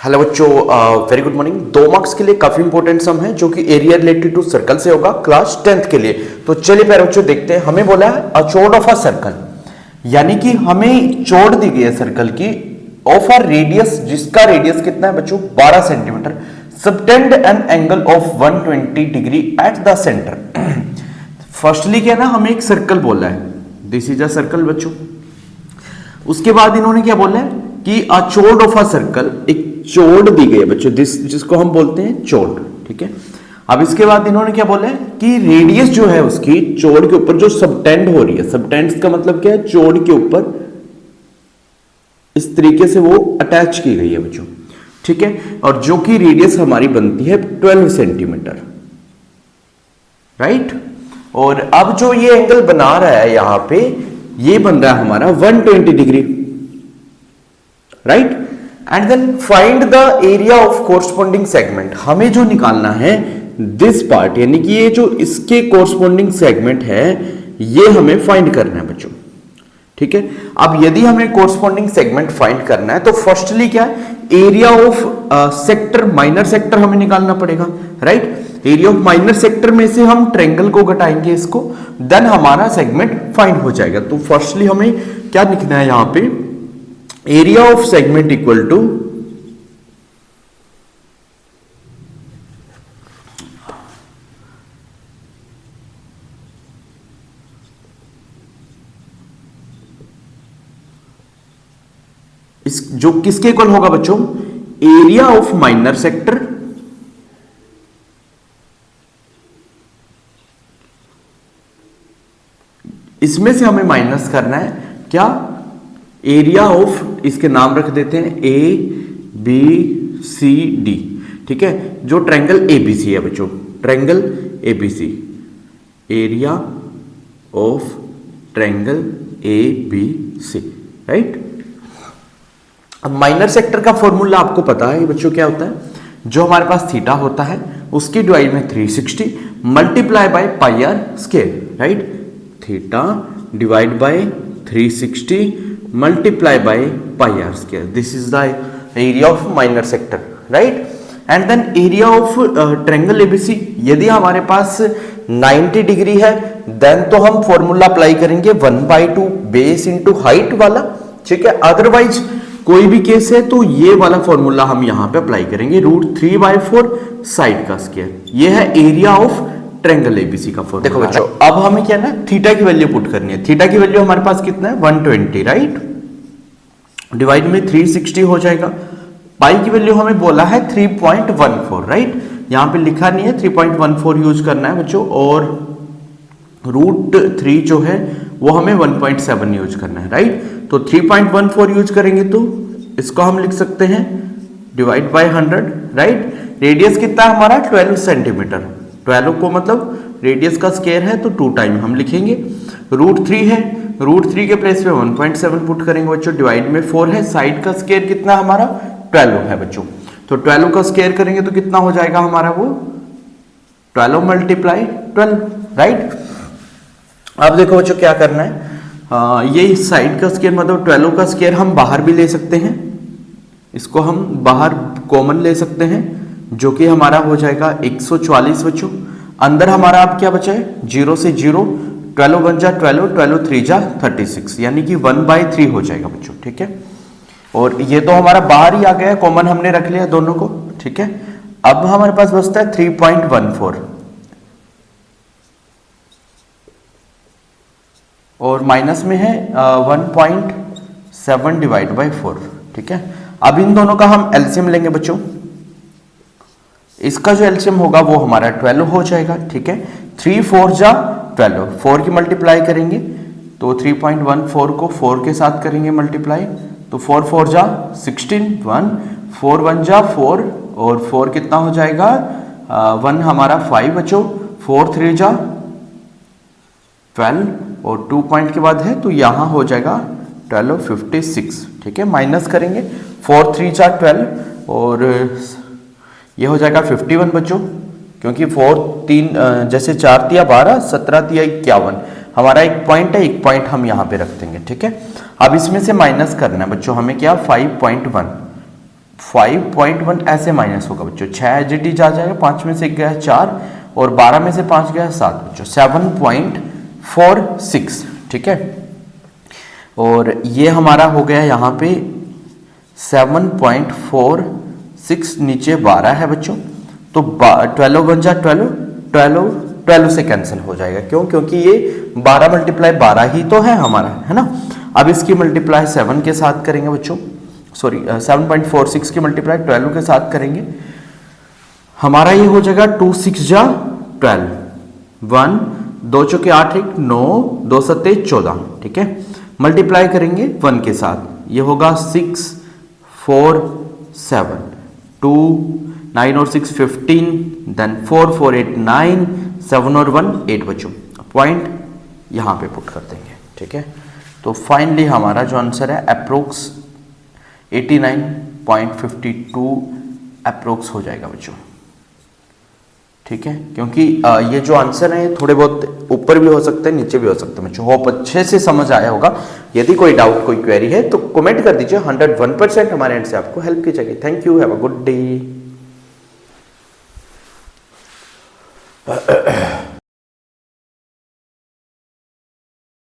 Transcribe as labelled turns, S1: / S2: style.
S1: Hello बच्चों, very good morning. 2 marks के लिए काफी इंपॉर्टेंट सम है जो कि एरिया रिलेटेड टू सर्कल से होगा क्लास 10th के लिए। तो चलिए प्यारे बच्चों देखते हैं। हमें बोला है अ चोर्ड ऑफ अ सर्कल, यानी कि हमें चोड़ दी गई है सर्कल की ऑफ अ रेडियस, जिसका रेडियस कितना है बच्चों 12 centimetre. Subtend an angle of 120 degree at the centre. Firstly क्या ना, हमें एक सर्कल बोला है, दिस इज अ सर्कल बच्चों। उसके बाद इन्होंने क्या बोला है कि अ चोर्ड ऑफ अ सर्कल, एक चोड़ दी गई है बच्चों जिसको हम बोलते हैं चोड़, ठीक है। अब इसके बाद इन्होंने क्या बोला है कि रेडियस जो है उसकी चोड़ के ऊपर जो सबटेंड हो रही है, सबटेंड का मतलब क्या है, चोड़ के ऊपर इस तरीके से वो अटैच की गई है बच्चों, ठीक है। और जो कि रेडियस हमारी बनती है 12 सेंटीमीटर, राइट। और अब जो ये एंगल बना रहा है यहां पे, ये बन रहा है हमारा 120 degree, right. And then find the area of corresponding segment. हमें जो निकालना है दिस पार्ट, यानी कि ये जो इसके कोरस्पॉन्डिंग सेगमेंट है ये हमें फाइंड करना है बच्चों, ठीक है। अब यदि हमें कोरस्पॉन्डिंग सेगमेंट फाइंड करना है तो फर्स्टली क्या है, area of sector, minor sector हमें निकालना पड़ेगा, right. Area of minor sector में से हम ट्रायंगल को घटाएंगे इसको, देन हमारा सेगमेंट फाइंड हो जाएगा। तो फर्स्टली हमें क्या लिखना है यहां पे, area of segment equal to इस जो किसके इक्वल होगा बच्चों, एरिया ऑफ माइनर सेक्टर इसमें से हमें माइनस करना है क्या, एरिया ऑफ, इसके नाम रख देते हैं ए बी सी डी, ठीक है। जो ट्रायंगल एबीसी है बच्चों, triangle ABC, area of triangle ABC, right. अब माइनर सेक्टर का फॉर्मूला आपको पता है बच्चों क्या होता है, जो हमारे पास थीटा होता है उसकी डिवाइड में 360 multiply by pi r square, right. Theta divide by 360 multiply by pi r square, this is the area of minor sector, right. And then area of triangle ABC, यदि हमारे पास 90 डिग्री है then तो हम formula apply करेंगे 1/2 base into height वाला, ठीक है। Otherwise कोई भी केस है तो ये वाला फॉर्मूला हम यहां पे अप्लाई करेंगे, √3/4 साइड का स्क्वायर। ये है एरिया ऑफ ट्रायंगल एबीसी का फॉर्मूला। देखो बच्चों, अब हमें क्या ना थीटा की वैल्यू पुट करनी है। थीटा की वैल्यू हमारे पास कितना है 120, राइट। डिवाइड में 360 हो जाएगा। पाई की वैल्यू हमें बोला है 3.14, राइट। यहां पे लिखा नहीं है, 3.14 यूज करना है बच्चों। और √3 जो है वो हमें 1.7 यूज करना है, राइट। तो 3.14 यूज करेंगे तो इसको हम लिख सकते हैं डिवाइड बाय 100, राइट। रेडियस कितना है हमारा 12 सेंटीमीटर, 12 को मतलब रेडियस का स्क्वायर है तो 2 टाइम हम लिखेंगे। √3 है, √3 के प्लेस पे 1.7 पुट करेंगे बच्चों, डिवाइड में 4 है। साइड का स्क्वायर कितना हमारा 12 है बच्चों, तो 12 का स्क्वायर करेंगे तो कितना हो जाएगा हमारा वो 12 मल्टीप्लाई 12, राइट। अब देखो बच्चों क्या करना है, ये साइड का स्क्वायर मतलब 12 का स्क्वायर हम बाहर भी ले सकते हैं, इसको हम बाहर कॉमन ले सकते हैं, जो कि हमारा हो जाएगा 140 बच्चों। अंदर हमारा अब क्या बचा है, 0 से 0, 12 1 जा 12, 12 3 जा 36, यानी कि 1/3 हो जाएगा बच्चों, ठीक है। और ये तो हमारा बाहर ही आ गया, कॉमन हमने रख लिया दोनों को, ठीक है। अब हमारे पास बचता है 3.14 और माइनस में है 1.7 डिवाइड बाय 4, ठीक है। अब इन दोनों का हम एलसीएम लेंगे बच्चों, इसका जो एलसीएम होगा वो हमारा 12 हो जाएगा, ठीक है। 3 4 जा 12, 4 की मल्टीप्लाई करेंगे तो 3.14 को 4 के साथ करेंगे मल्टीप्लाई, तो 4 4 जा 16, 1 4 1 जा 4 और 4 कितना हो जाएगा 1 हमारा 5 बच्चों, 4 3 जा 12 और 2 पॉइंट के बाद है तो यहां हो जाएगा 12 56, ठीक है। माइनस करेंगे 4 3 जा 12 और ये हो जाएगा 51 बच्चों, क्योंकि 4 3 जैसे 4 तिया 12, 17 तिया 51, हमारा एक पॉइंट है, एक पॉइंट हम यहाँ पे रख देंगे, ठीक है। अब इसमें से माइनस करना है बच्चों हमें क्या 5.1, 5.1 ऐसे माइनस होगा बच्चों, 6 एजिटी आ जाएगा, 5 में से गया 4 और 12 में से 5 गया 7 बच्चों, 7.46, ठीक है। और ये हमारा हो गया यहाँ पे 7.46, नीचे 12 है बच्चों, तो 12 बन जा 12 से कैंसिल हो जाएगा। क्यों? क्योंकि ये 12 मल्टीप्लाई 12 ही तो है हमारा, है ना। अब इसकी मल्टीप्लाई 7 के साथ करेंगे बच्चों, सॉरी 7.46 की मल्टीप्लाई 12 के साथ करेंगे, हमारा ये हो जाएगा 2 6 जा 12, 1 2 चौके 8 1 9 2 7 14, ठीक है। मल्टीप्लाई करेंगे 1 के साथ, ये होगा 6 4 7 2 9 और 6 15, देन 4 4 8 9 7 और 1 8 बच्चों, पॉइंट यहाँ पे पुट कर देंगे, ठीक है। तो फाइनली हमारा जो आंसर है अप्रोक्स 89.52 अप्रोक्स हो जाएगा बच्चों, ठीक है। क्योंकि ये जो आंसर है थोड़े बहुत ऊपर भी हो सकते हैं, नीचे भी हो सकते हैं बच्चों। होप अच्छे से समझ आया होगा। यदि कोई डाउट, कोई क्वेरी है तो कमेंट कर दीजिए, 101% हमारे एंड से आपको हेल्प की जाएगी। Thank you, have a good day.